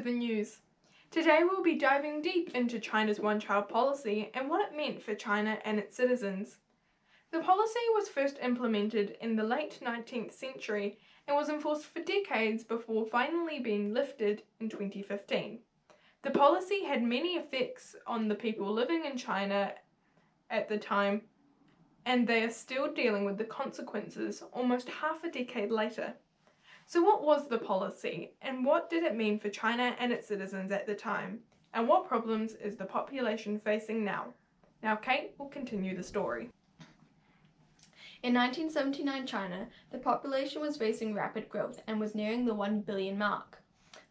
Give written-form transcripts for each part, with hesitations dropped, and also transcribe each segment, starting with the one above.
the news. Today we'll be diving deep into China's one-child policy and what it meant for China and its citizens. The policy was first implemented in the late 19th century and was enforced for decades before finally being lifted in 2015. The policy had many effects on the people living in China at the time, and they are still dealing with the consequences almost half a decade later. So what was the policy, and what did it mean for China and its citizens at the time, and what problems is the population facing now? Now Kate will continue the story. In 1979 China, the population was facing rapid growth and was nearing the 1 billion mark.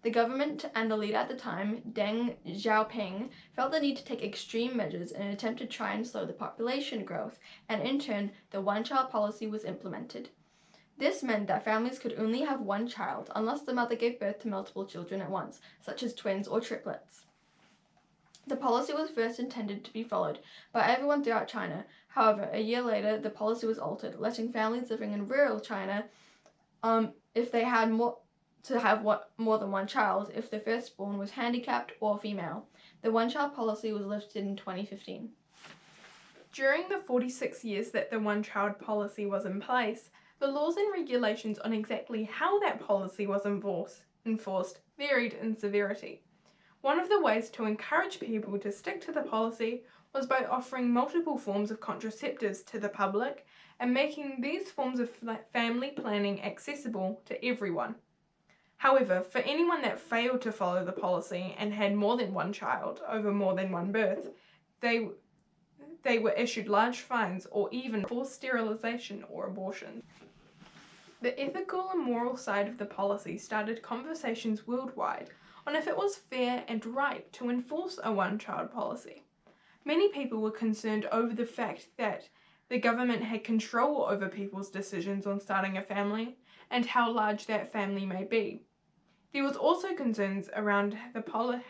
The government and the leader at the time, Deng Xiaoping, felt the need to take extreme measures in an attempt to try and slow the population growth, and in turn, the one-child policy was implemented. This meant that families could only have one child unless the mother gave birth to multiple children at once, such as twins or triplets. The policy was first intended to be followed by everyone throughout China. However, a year later, the policy was altered, letting families living in rural China, if they had more than one child, if the firstborn was handicapped or female. The one-child policy was lifted in 2015. During the 46 years that the one-child policy was in place, the laws and regulations on exactly how that policy was enforced varied in severity. One of the ways to encourage people to stick to the policy was by offering multiple forms of contraceptives to the public and making these forms of family planning accessible to everyone. However, for anyone that failed to follow the policy and had more than one child over more than one birth, they were issued large fines or even forced sterilization or abortion. The ethical and moral side of the policy started conversations worldwide on if it was fair and right to enforce a one-child policy. Many people were concerned over the fact that the government had control over people's decisions on starting a family and how large that family may be. There was also concerns around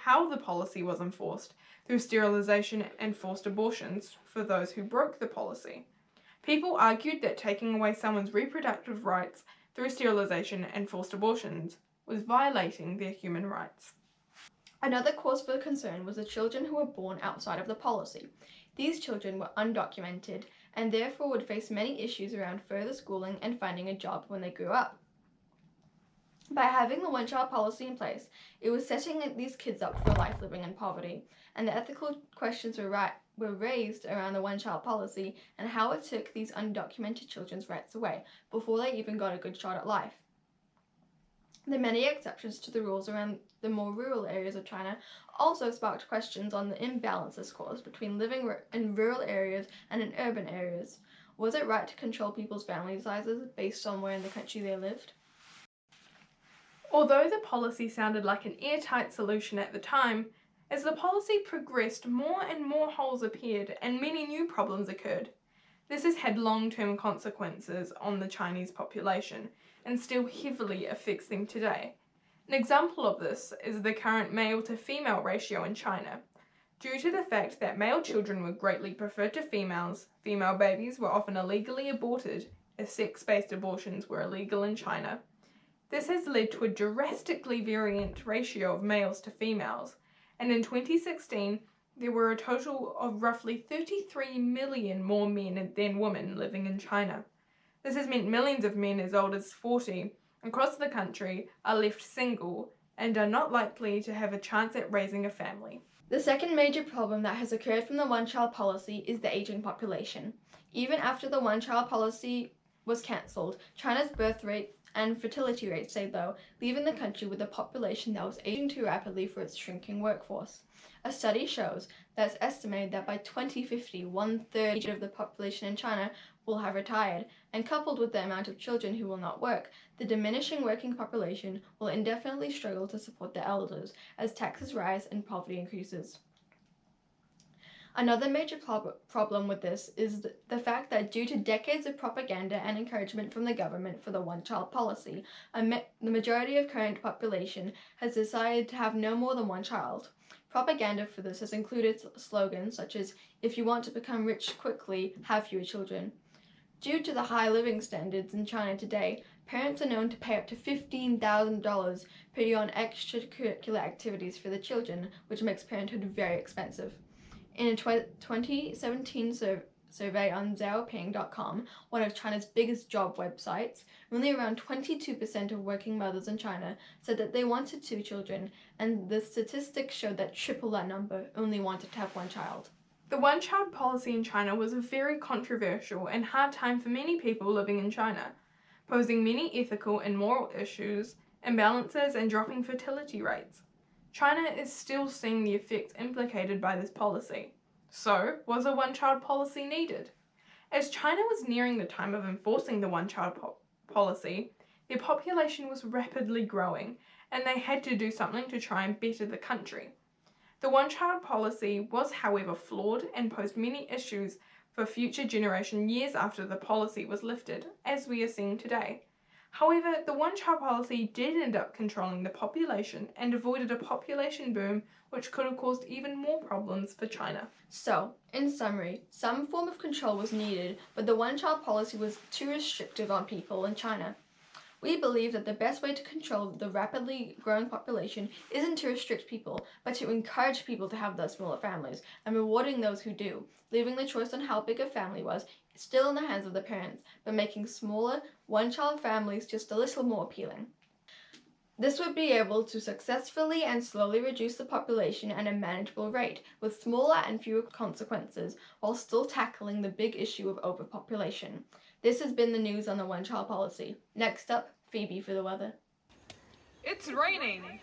how the policy was enforced through sterilization and forced abortions for those who broke the policy. People argued that taking away someone's reproductive rights through sterilization and forced abortions was violating their human rights. Another cause for concern was the children who were born outside of the policy. These children were undocumented and therefore would face many issues around further schooling and finding a job when they grew up. By having the one-child policy in place, it was setting these kids up for life living in poverty, and the ethical questions were raised around the one-child policy and how it took these undocumented children's rights away before they even got a good shot at life. The many exceptions to the rules around the more rural areas of China also sparked questions on the imbalances caused between living in rural areas and in urban areas. Was it right to control people's family sizes based on where in the country they lived? Although the policy sounded like an airtight solution at the time, as the policy progressed, more and more holes appeared and many new problems occurred. This has had long-term consequences on the Chinese population and still heavily affects them today. An example of this is the current male-to-female ratio in China. Due to the fact that male children were greatly preferred to females, female babies were often illegally aborted, as sex-based abortions were illegal in China. This has led to a drastically variant ratio of males to females, and in 2016, there were a total of roughly 33 million more men than women living in China. This has meant millions of men as old as 40 across the country are left single and are not likely to have a chance at raising a family. The second major problem that has occurred from the one-child policy is the aging population. Even after the one-child policy was cancelled, China's birth rate and fertility rates stayed low, leaving the country with a population that was aging too rapidly for its shrinking workforce. A study shows that it's estimated that by 2050, 1/3 of the population in China will have retired, and coupled with the amount of children who will not work, the diminishing working population will indefinitely struggle to support the elders as taxes rise and poverty increases. Another major problem with this is the fact that due to decades of propaganda and encouragement from the government for the one-child policy, the majority of current population has decided to have no more than one child. Propaganda for this has included slogans such as, "If you want to become rich quickly, have fewer children." Due to the high living standards in China today, Parents are known to pay up to $15,000 per year on extracurricular activities for the children, which makes parenthood very expensive. In a 2017 survey on Xiaoping.com, one of China's biggest job websites, only around 22% of working mothers in China said that they wanted 2 children, and the statistics showed that triple that number only wanted to have 1 child. The one-child policy in China was a very controversial and hard time for many people living in China, posing many ethical and moral issues, imbalances, and dropping fertility rates. China is still seeing the effects implicated by this policy. So, was a one-child policy needed? As China was nearing the time of enforcing the one-child policy, their population was rapidly growing, and they had to do something to try and better the country. The one-child policy was, however, flawed and posed many issues for future generations years after the policy was lifted, as we are seeing today. However, the one-child policy did end up controlling the population and avoided a population boom which could have caused even more problems for China. So, in summary, some form of control was needed, but the one-child policy was too restrictive on people in China. We believe that the best way to control the rapidly growing population isn't to restrict people, but to encourage people to have those smaller families and rewarding those who do, leaving the choice on how big a family was still in the hands of the parents, but making smaller, one-child families just a little more appealing. This would be able to successfully and slowly reduce the population at a manageable rate, with smaller and fewer consequences, while still tackling the big issue of overpopulation. This has been the news on the one-child policy. Next up, Phoebe for the weather. It's raining.